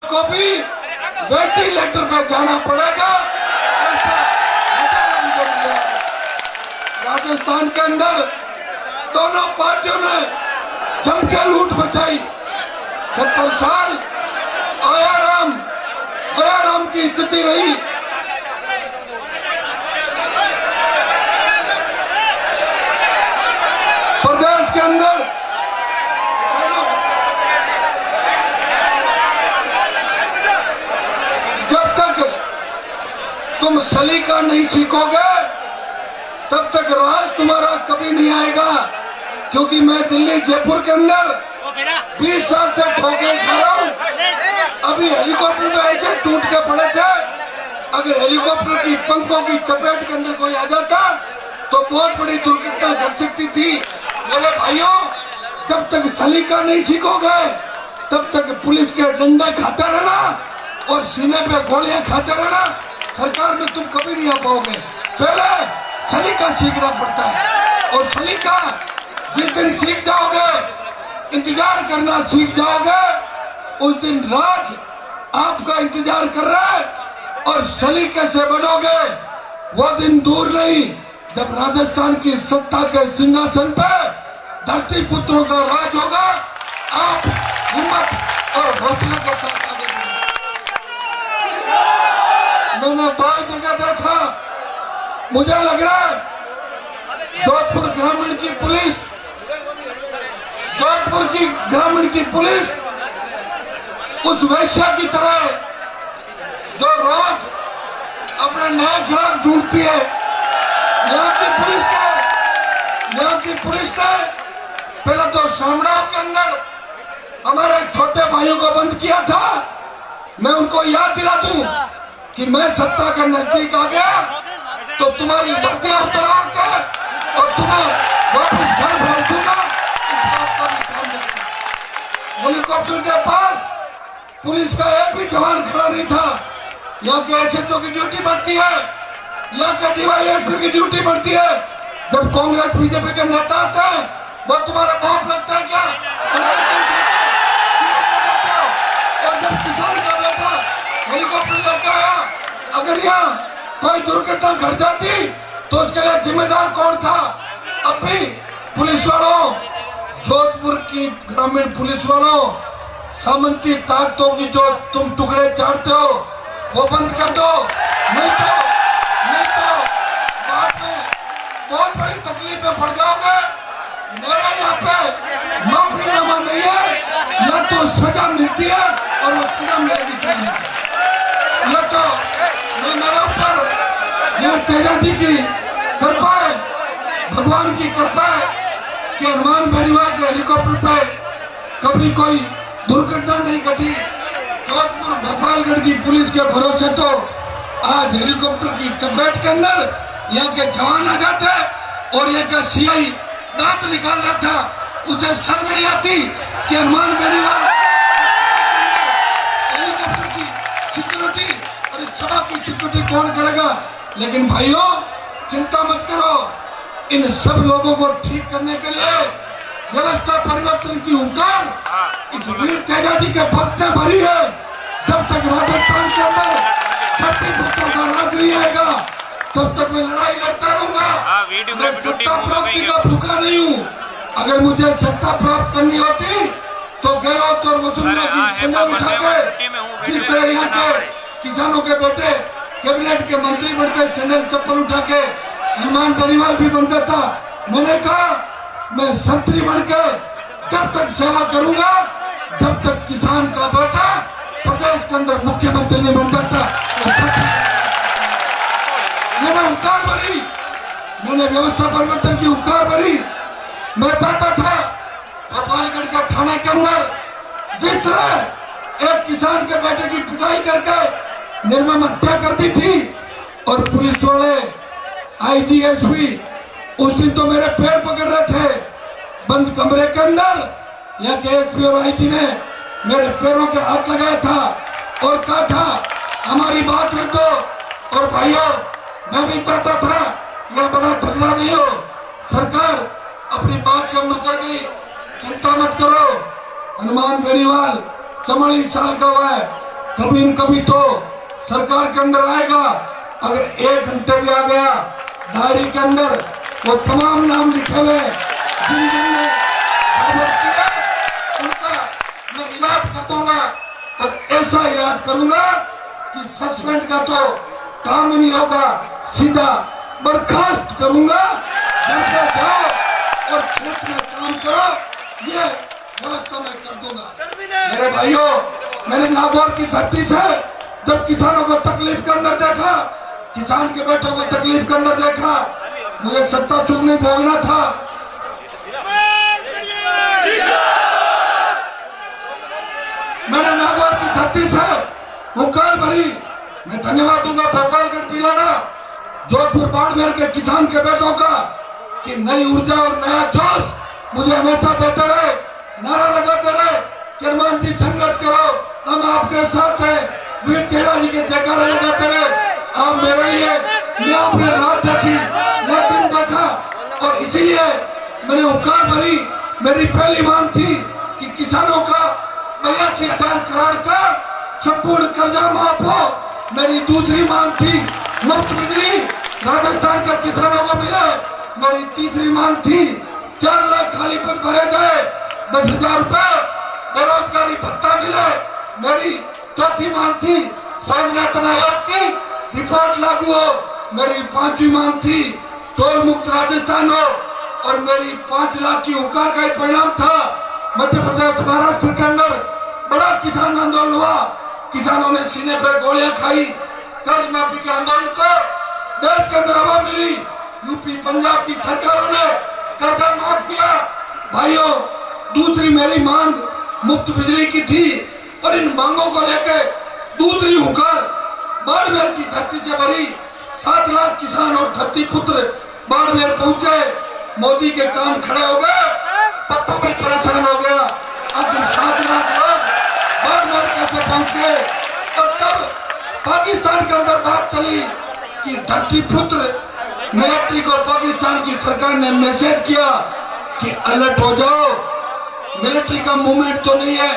को भी वेंटिलेटर पे जाना पड़ेगा, ऐसा मुझे मिला। राजस्थान के अंदर दोनों पार्टियों ने जम के लूट मचाई। 70 साल आयाराम की स्थिति रही। प्रदेश के अंदर जब तक तुम सलीका नहीं सीखोगे तब तक राज तुम्हारा कभी नहीं आएगा। क्योंकि मैं दिल्ली जयपुर के अंदर 20 साल से ठोकर खा रहा हूँ। अभी हेलीकॉप्टर में ऐसे टूट के पड़े थे, अगर हेलीकॉप्टर की पंखों की चपेट के अंदर कोई आ जाता तो बहुत बड़ी दुर्घटना घट सकती थी। मेरे भाइयों, जब तक सलीका नहीं सीखोगे तब तक पुलिस के डंडे खाते रहना और सीने पे गोलियां खाते रहना, सरकार में तुम कभी नहीं आ पाओगे। पहले सलीका सीखना पड़ता है, और सलीका जिस दिन सीख जाओगे, इंतजार करना सीख जाओगे, उस दिन राज आपका इंतजार कर रहा है और सलीके से बढ़ोगे। वो दिन दूर नहीं जब राजस्थान की सत्ता के सिंहासन पे धरती पुत्रों का राज होगा। आप हिम्मत और हौसले के साथ आगे बढ़ें। मैंने बहुत जगह देखा, मुझे लग रहा है जोधपुर ग्रामीण की पुलिस उस वैश्या की तरह जो रोज अपने नए ग्राहक ढूंढती है। यहाँ की पुलिस ने पहले तो शामराव के अंदर हमारे छोटे भाइयों को बंद किया था। मैं उनको याद दिला दूं कि मैं सत्ता के नजदीक आ गया तो तुम्हारी वर्दियां उतरा के और तुम्हें वापस घर भेज दूंगा। इस बात का भी ध्यान रखना। हेलीकॉप्टर के पास पुलिस का एक भी जवान खड़ा नहीं था। यहाँ के एसएचओ की ड्यूटी बढ़ती है, यहाँ के डीवाईएसपी की ड्यूटी बढ़ती है। जब कांग्रेस बीजेपी के नेता आते हैं वो तुम्हारा बाप लगता है क्या? और जब किसान का बेटा हेलीकॉप्टर लेकर आया, अगर यहाँ कोई दुर्घटना घट जाती तो उसके लिए जिम्मेदार कौन था? अब भी पुलिस वालों, जोधपुर की ग्रामीण पुलिस वालों, सामंती ताकतों की जो तुम टुकड़े चाटते हो वो बंद कर दो, नहीं तो बाद में बहुत बड़ी तकलीफ में पड़ जाओगे। मेरा यहाँ पे माफीनामा नहीं है, या तो सजा मिलती है और वो सजा मिलेगी चाहिए, या तो मेरे ऊपर यह तेजा जी की कृपा है, भगवान की कृपा है कि हनुमान बेनीवाल के हेलीकॉप्टर पे कभी कोई दुर्घटना नहीं घटी। जोधपुर भोपालगढ़ की पुलिस के भरोसे तो आज हेलीकॉप्टर की चपेट के अंदर यहाँ के जवान आ जाते और यहाँ का सीआई दांत निकाल रहा था, उसे शर्म नहीं आती कि हनुमान बेनीवाल हेलीकॉप्टर की सिक्योरिटी और इस सभा की सिक्योरिटी कौन करेगा? लेकिन भाइयों, चिंता मत करो, इन सब लोगों को ठीक करने के लिए व्यवस्था परिवर्तन की हुंकार इस वीर तेजा जी के पद में भरी है। जब तक राजस्थान के अंदर धरती पुत्रों का राज नहीं आएगा तब तक मैं लड़ाई लड़ता रहूंगा। मैं सत्ता प्राप्ति का भूखा नहीं हूँ। अगर मुझे सत्ता प्राप्त करनी होती तो गहलोत और वसुंधरा की सेंडल उठा के, जिस तरह यहाँ के किसानों के बेटे कैबिनेट के मंत्री बनते सेंडल चप्पल उठा के हनुमान बेनीवाल भी बन जाता। मैंने कहा मैं संतरी बनकर जब तक सेवा करूंगा जब तक किसान का बेटा प्रदेश के अंदर मुख्यमंत्री नहीं बन जाता। मैंने हुंकार भरी, मैंने व्यवस्था परिवर्तन की हुंकार भरी। मैं चाहता था भोपालगढ़ के थाने के अंदर जिस तरह एक किसान के बेटे की पिटाई करके निर्मम हत्या कर दी थी और पुलिस वाले आईजीएसपी उस दिन तो मेरे पैर पकड़ रहे थे बंद कमरे के अंदर। यहाँ के एसपी और आईजी ने मेरे पैरों के हाथ लगाया था और कहा था हमारी बात रख दो। और भाइयों, मैं भी चाहता था यह बड़ा झगड़ा नहीं हो, सरकार अपनी बात से मुकर गई। चिंता मत करो, हनुमान बेनीवाल 44 साल का हुआ है, कभी न कभी तो सरकार के अंदर आएगा। अगर 1 घंटे भी आ गया डायरी के अंदर वो तमाम नाम लिखे हुए जिन जिन ने किया उनका मैं इलाज कर दूंगा और ऐसा इलाज करूंगा कि सस्पेंड का तो काम ही नहीं होगा, सीधा बर्खास्त करूंगा। घर पे जाओ और खेत में काम करो, ये व्यवस्था मैं कर दूंगा। मेरे भाइयों, मैंने नागौर की धरती से जब किसानों को तकलीफ के अंदर देखा, किसान के बेटों को तकलीफ के अंदर देखा, मुझे सत्ता चुप नहीं भोगना था। मैंने नागौर की धरती से हुंकार भरी। मैं धन्यवाद दूंगा भोपालगढ़ पिलाना, जोधपुर बाड़मेर के किसान के बेटों का कि नई ऊर्जा और नया जोश मुझे हमेशा देते रहे, नारा लगाते रहे कि हनुमान जी संघर्ष करो, हम आपके साथ हैं, वीर तेरा जी के जयकारा लगाते रहे। आप मेरे लिए, मैं आपने रात देखी, मैं दिन देखा और इसीलिए मैंने हुंकार भरी। मेरी पहली मांग थी कि किसानों का 82,000 करोड़ का संपूर्ण कर्जा माफ हो। मेरी दूसरी मांग थी मुफ्त बिजली राजस्थान के किसानों को मिले। मेरी तीसरी मांग थी 4 लाख खाली पद भरे जाए, 10,000 रुपए बेरोजगारी भत्ता मिले। मेरी चौथी मांग थी स्वामीनाथन आयोग की रिपोर्ट लागू हो। मेरी 5वीं मांग थी टोल मुक्त राजस्थान हो और मेरी 5 लाख की हुंकार का ही परिणाम था। मध्य प्रदेश महाराष्ट्र के अंदर बड़ा किसान आंदोलन हुआ, किसानों ने सीने पर गोलियां खाई। कर्ज माफी के आंदोलन को देश के अंदर हवा मिली। यूपी पंजाब की सरकारों ने कर्जा माफ किया। भाइयों, दूसरी मेरी मांग मुफ्त बिजली की थी और इन मांगों को लेकर दूसरी हुंकार बाड़मेर की धरती से भरी। 7 लाख किसान और धरती पुत्र बाड़मेर पहुंचे। मोदी के काम खड़े हो गए, पप्पू भी परेशान हो गया। आखिर 7 लाख लोग बाड़मेर कैसे पहुंच गए? और तब पाकिस्तान के अंदर बात चली कि धरती पुत्र मिलिट्री को पाकिस्तान की सरकार ने मैसेज किया कि अलर्ट हो जाओ, मिलिट्री का मूवमेंट तो नहीं है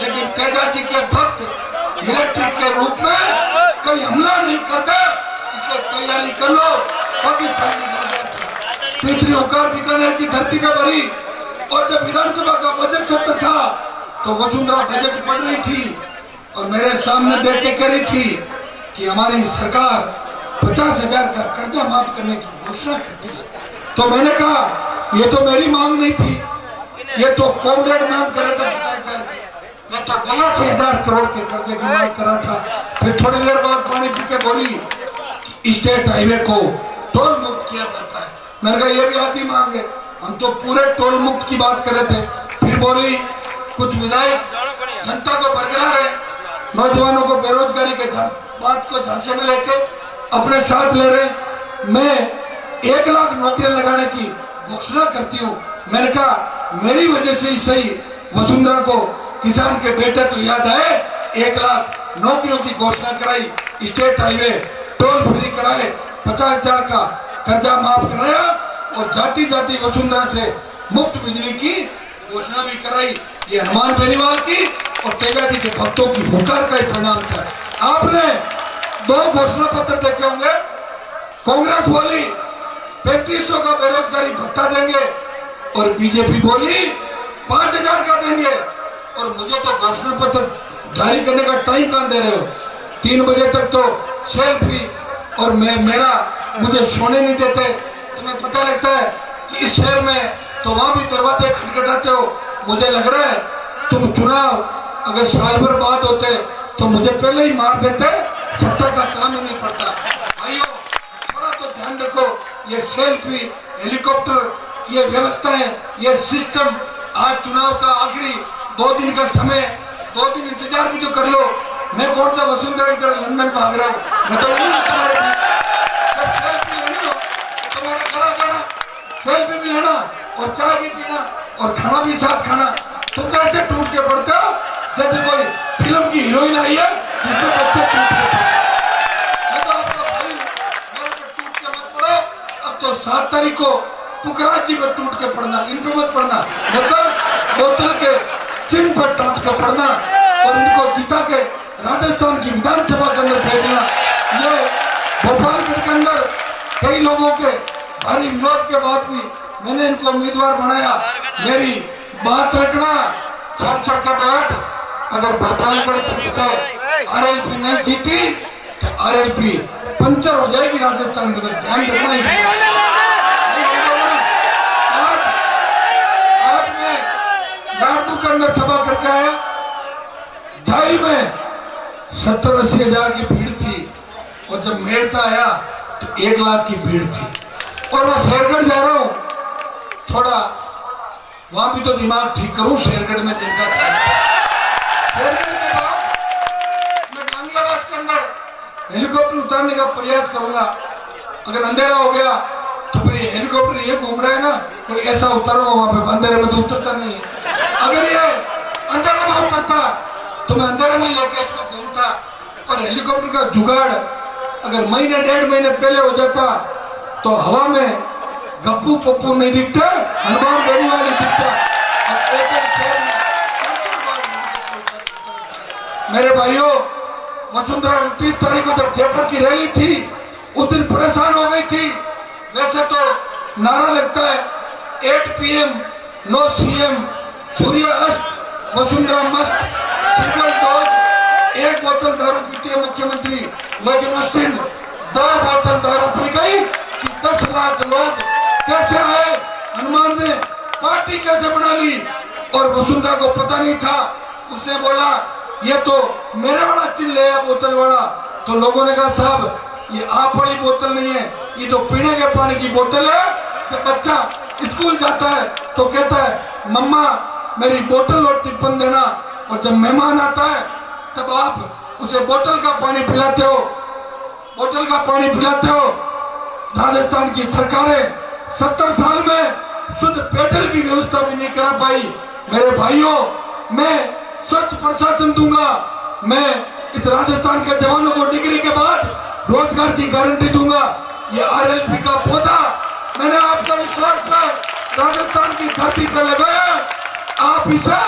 लेकिन तेजा जी के भक्त मिलिट्री के रूप में कहीं हमला नहीं करते, इसलिए तैयारी कर लो। पाकिस्तान में तीसरी हुंकार बीकानेर की धरती पे भरी और जब विधानसभा का बजट सत्र था तो वसुंधरा बजट पढ़ रही थी और मेरे सामने देख के कह रही थी कि हमारी सरकार 50,000 का कर्जा माफ करने की घोषणा करती है। तो मैंने कहा ये तो मेरी मांग नहीं थी, ये तो कॉमरेड मांग कर रहे थे 50,000 की, मैं तो 82,000 करोड़ के कर्जे की मांग कर रहा था। फिर थोड़ी देर बाद पानी पी के बोली कि स्टेट हाईवे को टोल मुक्त किया जाता है। मैंने कहा ये भी आधी मांग है, हम तो पूरे टोल मुक्त की बात कर रहे थे। फिर बोली कुछ विधायक जनता को बरकरार है, नौजवानों को बेरोजगारी के बात को झांसे में लेके अपने साथ ले रहे। मैं 1 लाख नौकरियां लगाने की घोषणा करती हूँ। मैंने कहा मेरी वजह से ही सही वसुंधरा को किसान के बेटे तो याद आए, 1 लाख नौकरियों की घोषणा कराई, स्टेट हाईवे टोल फ्री कराए, 50,000 का कर्जा माफ कराया और जाति जाति वसुंधरा से मुफ्त बिजली की घोषणा भी कराई। ये हनुमान बेनीवाल की और तेजा जी के भक्तों की हुंकार का ही परिणाम था। आपने 2 घोषणा पत्र देखे होंगे। कांग्रेस बोली 3500 का बेरोजगारी भत्ता देंगे और बीजेपी बोली 5,000 का देंगे। और मुझे तो घोषणा पत्र जारी करने का टाइम कहां दे रहे हो? 3 बजे तक तो सेल्फी और मुझे सोने नहीं देते। तुम्हें पता लगता है कि इस शहर में तो वहां भी दरवाजे खटखटाते हो। मुझे लग रहा है तुम चुनाव अगर साल भर बाद होते तो मुझे पहले ही मार देते, सत्ता का काम ही नहीं पड़ता। भाइयों, थोड़ा तो ध्यान रखो। ये सेल्फी, हेलीकॉप्टर, ये व्यवस्थाएं, ये सिस्टम, आज चुनाव का आखिरी 2 दिन का समय, 2 दिन इंतजार भी तो कर लो। मैं कौन सा वसुंधरा कर लंदन भाग रहा हूँ? मैं तो सेल्फी लेनी हो तो मेरे घर आ जाना, सेल्फी भी लेना और चाय भी पीना और खाना भी साथ खाना। तुम कैसे टूट के पड़ते हो जैसे कोई फिल्म की हीरोइन आई है जिसमें बच्चे टूट के पड़ते। मैं तो आपका भाई, मेरे पे टूट के मत पड़ो। अब तो 7 तारीख को पुखराज जी में टूट के पड़ना, इन पे मत पड़ना। मतलब बोतल के चिन्ह पर टूट के पड़ना और इनको जिता के राजस्थान की विधानसभा के अंदर भेजना, ये भोपालगढ़ के अंदर कई लोगों के भारी विरोध के बाद भी मैंने इनको उम्मीदवार बनाया। मेरी बात रखना, छोड़ के बाद अगर भोपालगढ़ सीट से आरएलपी नहीं जीती तो आरएलपी पंचर हो जाएगी राजस्थान के अंदर, ध्यान रखना। आज मैं नागपुर के अंदर सभा करके आया, ढाई में 70-80 हजार की भीड़ थी और जब मेड़ता आया तो 1 लाख की भीड़ थी। और मैं शेरगढ़ जा रहा हूं, थोड़ा वहां भी तो दिमाग ठीक करूं। शेरगढ़ में जिनका शेरगढ़ के बाद मैं गांधीवास के अंदर हेलीकॉप्टर उतारने का प्रयास करूंगा। अगर अंधेरा हो गया तो फिर ये हेलीकॉप्टर ये घूम रहा है ना, तो ऐसा उतारूंगा वहां पे, अंधेरे में तो उतरता नहीं है। अगर ये अंधेरे में उतरता तो मैं अंधेरे में लेके इसको घूमता। और हेलीकॉप्टर का जुगाड़ अगर महीने 1.5 महीने पहले हो जाता तो हवा में गप्पू पप्पू नहीं दिखता, हनुमान बेनीवाल नहीं दिखता। मेरे भाइयों, वसुंधरा 29 तारीख को जब जयपुर की रैली थी उस दिन परेशान हो गई थी। वैसे तो नारा लगता है 8 PM नो CM, सूर्य अस्त वसुंधरा मस्त, सिंगल डोज 1 बोतल दारू पीती है मुख्यमंत्री, लेकिन उस दिन 2 बोतल दारू पी गई कि 10 लाख लोग कैसे आए, हनुमान ने पार्टी कैसे बना ली। और वसुंधरा को पता नहीं था, उसने बोला ये तो मेरे वाला चिल्ले है बोतल वाला। तो लोगों ने कहा साहब ये आप वाली बोतल नहीं है, ये तो पीने के पानी की बोतल है। जब बच्चा स्कूल जाता है तो कहता है मम्मा मेरी बोतल और टिप्पन देना, और जब मेहमान आता है तब आप उसे बोतल का पानी पिलाते हो, बोतल का पानी पिलाते हो। राजस्थान की सरकारें 70 साल में शुद्ध पेयजल की व्यवस्था भी नहीं करा पाई। मेरे भाइयों, मैं स्वच्छ प्रशासन दूंगा, मैं इस राजस्थान के जवानों को डिग्री के बाद रोजगार की गारंटी दूंगा। ये आरएलपी का पौधा मैंने आपका विश्वास पर राजस्थान की धरती पर लगाया। आप इसे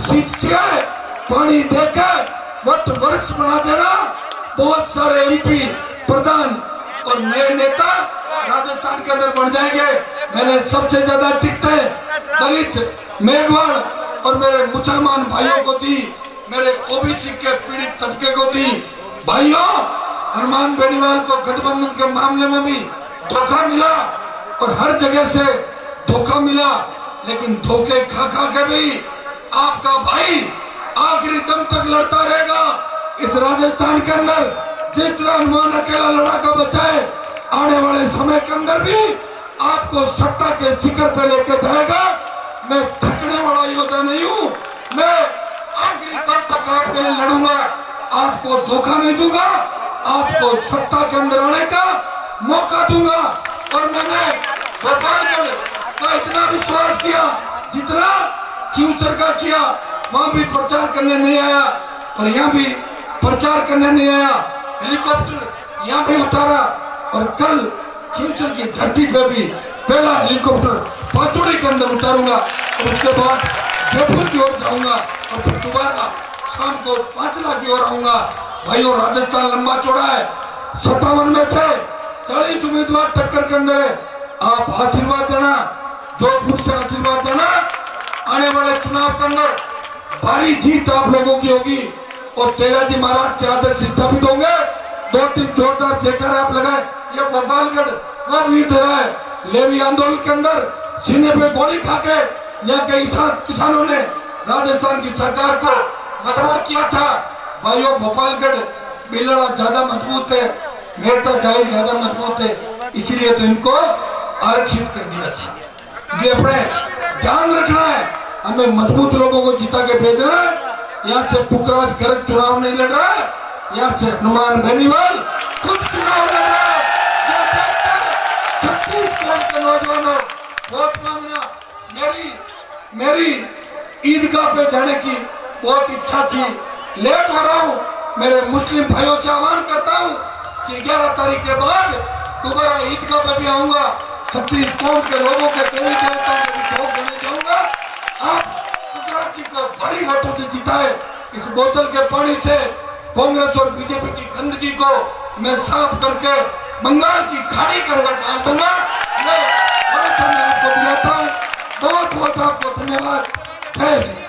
सिंचाई पानी देकर वर्ष बना देना। बहुत सारे MP प्रधान और नए नेता राजस्थान के अंदर बन जाएंगे। मैंने सबसे ज्यादा टिकटें दलित, मेघवाड़ और मेरे मुसलमान भाइयों को दी, मेरे OBC के पीड़ित तबके को दी। भाइयों, हनुमान बेनीवाल को गठबंधन के मामले में भी धोखा मिला और हर जगह से धोखा मिला, लेकिन धोखे खा खा के भी आपका भाई आखिरी दम तक लड़ता रहेगा। इस राजस्थान के अंदर जिस तरह हनुमान अकेला लड़ाका बचाए, आने वाले समय के अंदर भी आपको सत्ता के शिखर पे लेके जाएगा। मैं थकने वाला योद्धा नहीं हूँ, मैं आखिरी दम तक आपके लिए लड़ूंगा। आपको धोखा नहीं दूंगा, आपको सत्ता के अंदर आने का मौका दूंगा। और मैंने भोपालगढ़ का इतना विश्वास किया जितना क्यूचर का किया, वहां भी प्रचार करने नहीं आया और यहाँ भी प्रचार करने नहीं आया। हेलीकॉप्टर यहाँ भी उतारा और कल क्यूचर की धरती पे भी पहला हेलीकॉप्टर पाचोड़ी के अंदर उतारूंगा और उसके बाद जयपुर की ओर जाऊंगा और फिर दोबारा शाम को 5 लाख की ओर आऊंगा। भाइयों, राजस्थान लंबा चौड़ा है, 57 में से 40 उम्मीदवार टक्कर के अंदर है। आप आशीर्वाद देना, जोधपुर से आशीर्वाद देना। आने वाले चुनाव के अंदर भारी जीत आप लोगों की होगी और तेजाजी महाराज के आदर्श स्थापित होंगे। 2-3 जोरदार जयकार आप लगाए। ये भोपालगढ़ वो वीर दे रहा है। लेवी आंदोलन के अंदर सीने पे गोली खाके यहाँ के किसानों ने राजस्थान की सरकार को मजबूर किया था। भाइयों, भोपालगढ़ बिलड़ा ज्यादा मजबूत है, मेरता जाहिल ज्यादा मजबूत है, इसीलिए तो इनको आरक्षित कर दिया था। इसलिए अपने ध्यान रखना है, हमें मजबूत लोगों को जिता के भेजना है। यहाँ से पुखराज गर्ग चुनाव नहीं लड़ रहा है, यहाँ से हनुमान बेनीवाल खुद चुनाव लड़ रहा है। 36 के नौजवानों वोट मांगना, मेरी ईदगाह पे जाने की बहुत इच्छा थी, लेट हो रहा हूँ। मेरे मुस्लिम भाइयों से आह्वान करता हूँ कि 11 तारीख के बाद दोबारा ईदगाह पे भी आऊंगा। 36 कौम के लोगों के देवी देवताओं को भी भोग देने जाऊंगा। आप गुजरात जी को भारी वोटों से जिताए। इस बोतल के पानी से कांग्रेस और बीजेपी की गंदगी को मैं साफ करके बंगाल की खाड़ी के अंदर डाल दूंगा। मैं आपको दिलाता हूँ। बहुत बहुत आपको धन्यवाद। जय हिंद।